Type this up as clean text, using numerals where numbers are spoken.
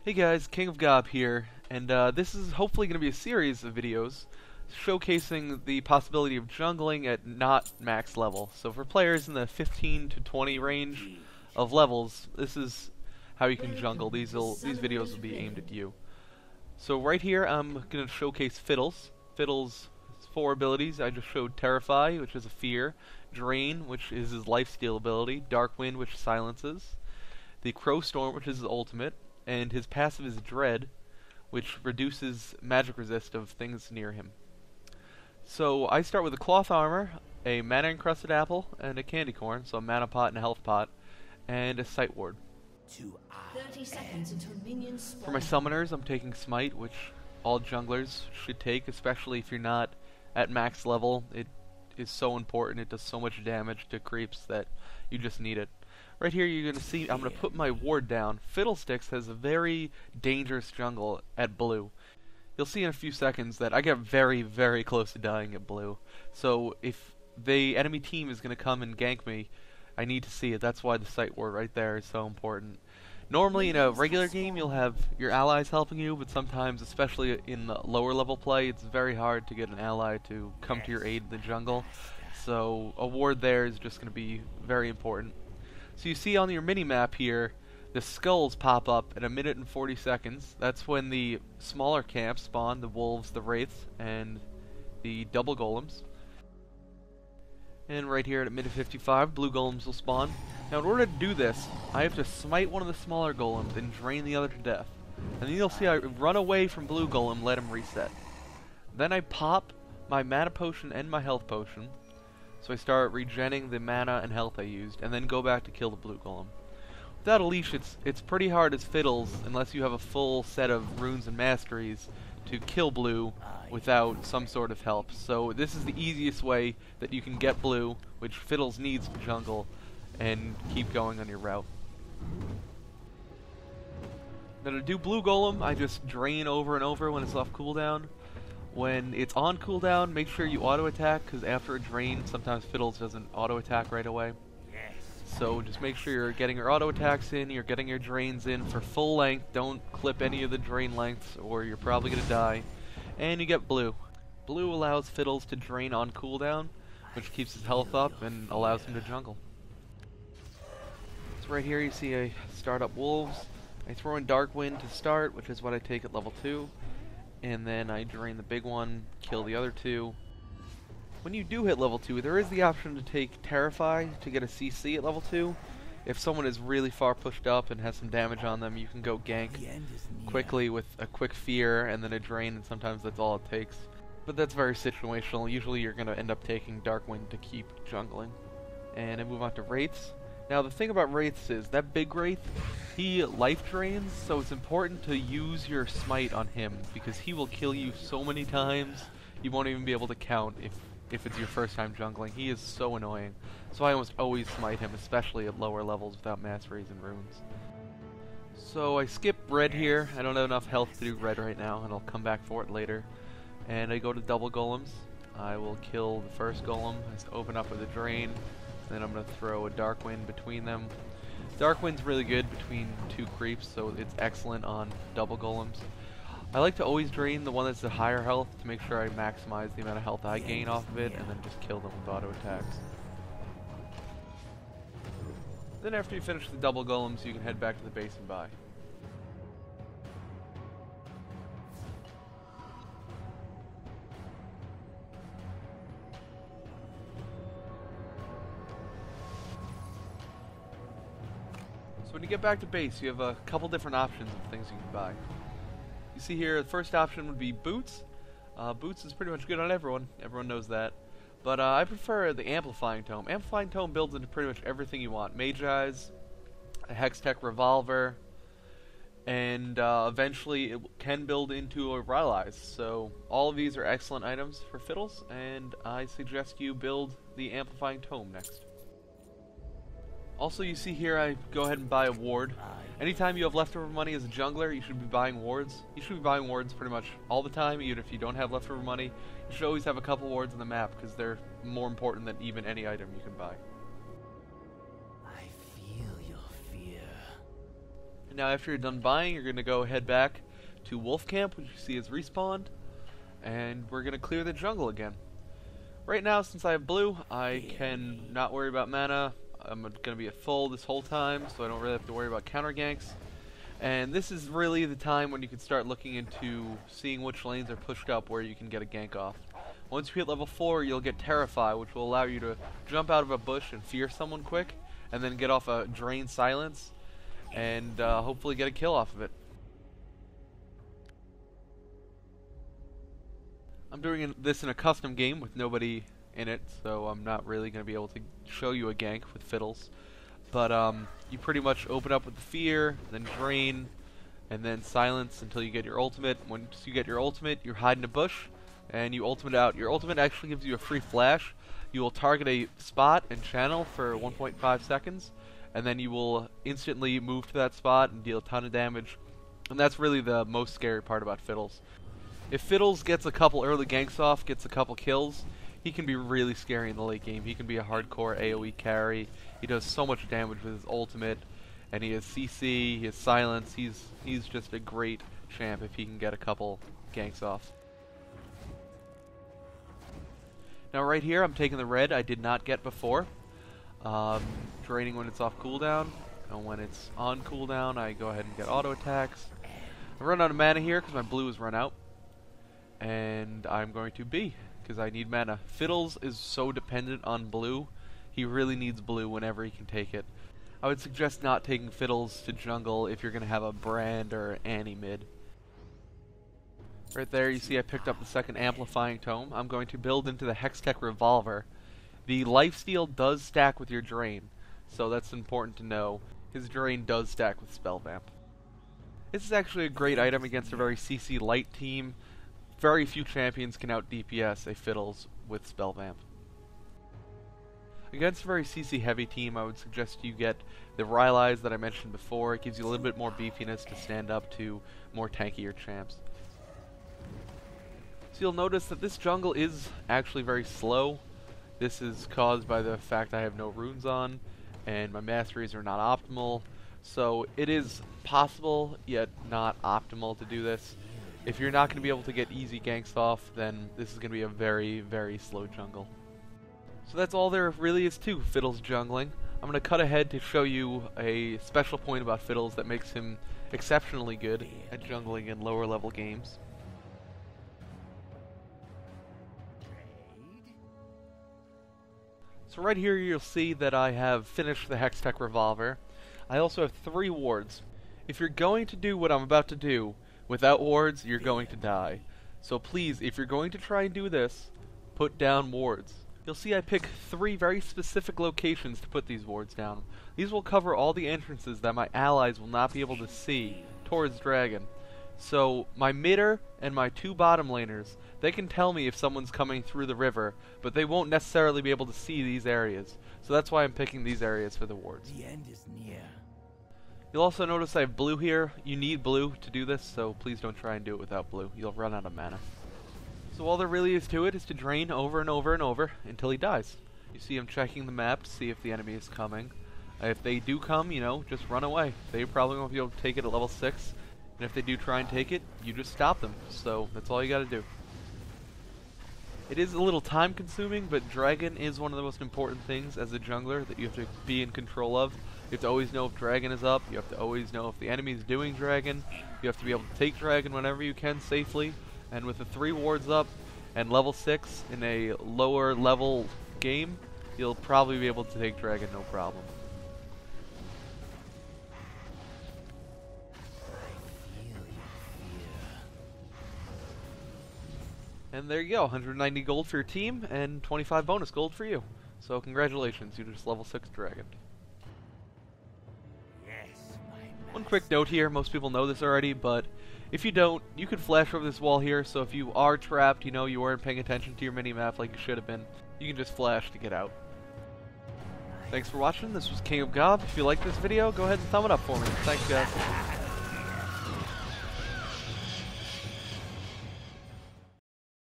Hey guys, King of Gob here, and this is hopefully going to be a series of videos showcasing the possibility of jungling at not max level. So for players in the 15 to 20 range of levels, this is how you can jungle. These videos will be aimed at you. So right here I'm going to showcase Fiddles. Fiddles' four abilities. I just showed Terrify, which is a fear, Drain, which is his lifesteal ability, Dark Wind, which silences, the Crow Storm, which is his ultimate, and his passive is Dread, which reduces magic resist of things near him. So I start with a cloth armor, a mana encrusted apple, and a candy corn, so a mana pot and a health pot, and a sight ward. 30 seconds until minions spawn. For my summoners, I'm taking Smite, which all junglers should take, especially if you're not at max level. It is so important. It does so much damage to creeps that you just need it. Right here you're going to see I'm going to put my ward down. Fiddlesticks has a very dangerous jungle at blue. You'll see in a few seconds that I get very, very close to dying at blue. So if the enemy team is going to come and gank me, I need to see it. That's why the sight ward right there is so important. Normally in a regular game you'll have your allies helping you, but sometimes, especially in the lower level play, it's very hard to get an ally to come to your aid in the jungle. So a ward there is just going to be very important. So you see on your mini-map here, the skulls pop up at 1 minute and 40 seconds. That's when the smaller camps spawn, the wolves, the wraiths, and the double golems. And right here at 1 minute 55, blue golems will spawn. Now in order to do this, I have to smite one of the smaller golems and drain the other to death. And then you'll see I run away from blue golem, let him reset. Then I pop my mana potion and my health potion. So I start regenning the mana and health I used, and then go back to kill the blue golem. Without a leash, it's pretty hard as Fiddles, unless you have a full set of runes and masteries, to kill blue without some sort of help. So this is the easiest way that you can get blue, which Fiddles needs to jungle, and keep going on your route. Now to do blue golem, I just drain over and over when it's off cooldown. When it's on cooldown, make sure you auto-attack, because after a drain, sometimes Fiddles doesn't auto-attack right away. So just make sure you're getting your auto-attacks in, you're getting your drains in for full length. Don't clip any of the drain lengths, or you're probably going to die. And you get blue. Blue allows Fiddles to drain on cooldown, which keeps his health up and allows him to jungle. So right here you see I start up wolves. I throw in Dark Wind to start, which is what I take at level 2. And then I drain the big one, kill the other two. When you do hit level 2, there is the option to take Terrify to get a CC at level 2. If someone is really far pushed up and has some damage on them, you can go gank quickly with a quick fear and then a drain, and sometimes that's all it takes. But that's very situational. Usually you're going to end up taking Dark Wind to keep jungling. And I move on to Wraiths. Now the thing about Wraiths is, that big Wraith, he life drains, so it's important to use your smite on him, because he will kill you so many times, you won't even be able to count if it's your first time jungling. He is so annoying. So I almost always smite him, especially at lower levels without masteries and runes. So I skip red here. I don't have enough health to do red right now, and I'll come back for it later. And I go to double golems. I will kill the first golem. I just open up with a drain. Then I'm going to throw a Dark Wind between them. Dark Wind's really good between two creeps, so it's excellent on double golems. I like to always drain the one that's the higher health to make sure I maximize the amount of health I gain off of it, and then just kill them with auto attacks. Then after you finish the double golems, you can head back to the base and buy. So when you get back to base, you have a couple different options of things you can buy. You see here, the first option would be boots. Boots is pretty much good on everyone. Everyone knows that. But I prefer the Amplifying Tome. Amplifying Tome builds into pretty much everything you want. Mage Eyes, a Hextech Revolver, and eventually it can build into a Rylai's. So all of these are excellent items for Fiddles, and I suggest you build the Amplifying Tome next. Also, you see here I go ahead and buy a ward. Anytime you have leftover money as a jungler, you should be buying wards. You should be buying wards pretty much all the time, even if you don't have leftover money. You should always have a couple wards on the map, because they're more important than even any item you can buy. I feel your fear. Now after you're done buying, you're going to go head back to Wolf Camp, which you see is respawned, and we're going to clear the jungle again. Right now, since I have blue, I can not worry about mana. I'm going to be at full this whole time, so I don't really have to worry about counter ganks. And this is really the time when you can start looking into seeing which lanes are pushed up where you can get a gank off. Once you hit level 4, you'll get Terrify, which will allow you to jump out of a bush and fear someone quick, and then get off a Drain Silence, and hopefully get a kill off of it. I'm doing this in a custom game with nobody in it, so I'm not really going to be able to show you a gank with Fiddles. But you pretty much open up with the Fear, then Drain, and then Silence until you get your ultimate. Once you get your ultimate, you hide in a bush, and you ultimate out. Your ultimate actually gives you a free flash. You will target a spot and channel for 1.5 seconds, and then you will instantly move to that spot and deal a ton of damage. And that's really the most scary part about Fiddles. If Fiddles gets a couple early ganks off, gets a couple kills, he can be really scary in the late game. He can be a hardcore AoE carry. He does so much damage with his ultimate, and he has CC, he has Silence. He's just a great champ if he can get a couple ganks off. Now right here, I'm taking the red I did not get before. Draining when it's off cooldown, and when it's on cooldown, I go ahead and get auto attacks. I run out of mana here because my blue has run out. And I'm going to B, because I need mana. Fiddles is so dependent on blue. He really needs blue whenever he can take it. I would suggest not taking Fiddles to jungle if you're going to have a Brand or Annie mid. Right there, you see I picked up the second Amplifying Tome. I'm going to build into the Hextech Revolver. The lifesteal does stack with your Drain, so that's important to know. His Drain does stack with Spell Vamp. This is actually a great item against a very CC light team. Very few champions can out DPS a Fiddles with Spell Vamp. Against a very CC heavy team, I would suggest you get the Rylai's that I mentioned before. It gives you a little bit more beefiness to stand up to more tankier champs. So you'll notice that this jungle is actually very slow. This is caused by the fact I have no runes on, and my masteries are not optimal. So it is possible, yet not optimal to do this. If you're not going to be able to get easy ganks off, then this is going to be a very, very slow jungle. So that's all there really is to Fiddles jungling. I'm going to cut ahead to show you a special point about Fiddles that makes him exceptionally good at jungling in lower level games. So right here you'll see that I have finished the Hextech Revolver. I also have 3 wards. If you're going to do what I'm about to do, without wards, you're going to die. So please, if you're going to try and do this, put down wards. You'll see I pick 3 very specific locations to put these wards down. These will cover all the entrances that my allies will not be able to see towards Dragon. So my midder and my 2 bottom laners, they can tell me if someone's coming through the river, but they won't necessarily be able to see these areas. So that's why I'm picking these areas for the wards. The end is near. You'll also notice I have blue here. You need blue to do this, so please don't try and do it without blue. You'll run out of mana. So all there really is to it is to drain over and over and over until he dies. You see him checking the map to see if the enemy is coming. If they do come, you know, just run away. They probably won't be able to take it at level 6. And if they do try and take it, you just stop them. So that's all you gotta do. It is a little time consuming, but Dragon is one of the most important things as a jungler that you have to be in control of. You have to always know if Dragon is up, you have to always know if the enemy is doing Dragon, you have to be able to take Dragon whenever you can safely, and with the 3 wards up and level 6 in a lower level game, you'll probably be able to take Dragon no problem. And there you go, 190 gold for your team, and 25 bonus gold for you. So congratulations, you just level 6 Dragon. One quick note here, most people know this already, but if you don't, you can flash over this wall here, so if you are trapped, you know, you weren't paying attention to your mini-map like you should have been, you can just flash to get out. Thanks for watching, this was King of Gob. If you liked this video, go ahead and thumb it up for me. Thanks guys.